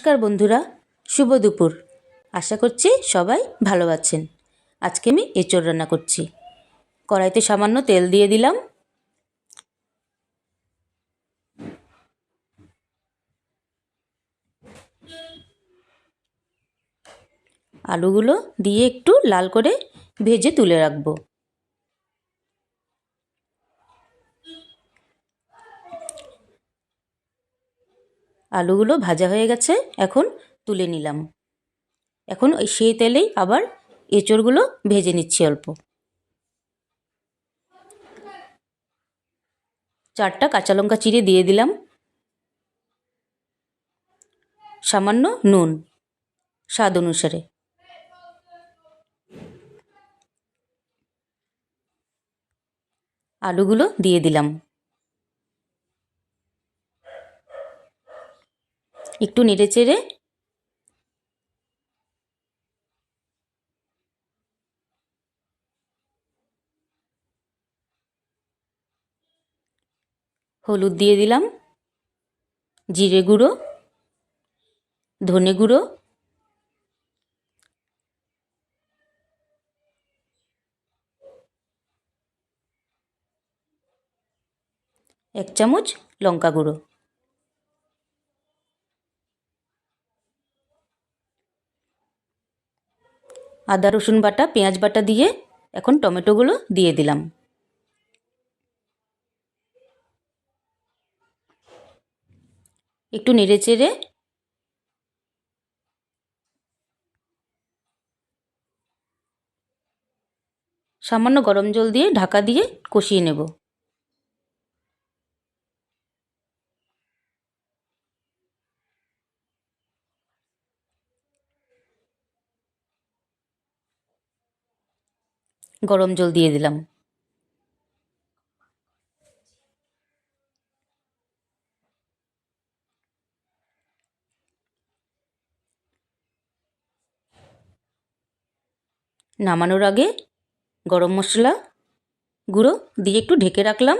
নমস্কার বন্ধুরা, শুভ দুপুর। আশা করছি সবাই ভালো আছেন। আজকে আমি এঁচোড় রান্না করছি। কড়াইতে সামান্য তেল দিয়ে দিলাম। আলুগুলো দিয়ে একটু লাল করে ভেজে তুলে রাখবো। আলুগুলো ভাজা হয়ে গেছে, এখন তুলে নিলাম। এখন সেই তেলেই আবার এঁচোড়গুলো ভেজে নিচ্ছি অল্প। 4টা কাঁচা লঙ্কা চিড়ে দিয়ে দিলাম। সামান্য নুন স্বাদ অনুসারে। আলুগুলো দিয়ে দিলাম। একটু নেড়ে চেড়ে হলুদ দিয়ে দিলাম, জিরে গুঁড়ো, ধনে গুঁড়ো, এক চামচ লঙ্কা গুঁড়ো। আদা রসুন বাটা, পেঁয়াজ বাটা দিয়ে এখন টমেটোগুলো দিয়ে দিলাম। একটু নেড়ে চেড়ে সামান্য গরম জল দিয়ে ঢাকা দিয়ে কষিয়ে নেব। গরম জল দিয়ে দিলাম। নামানোর আগে গরম মশলা গুঁড়ো দিয়ে একটু ঢেকে রাখলাম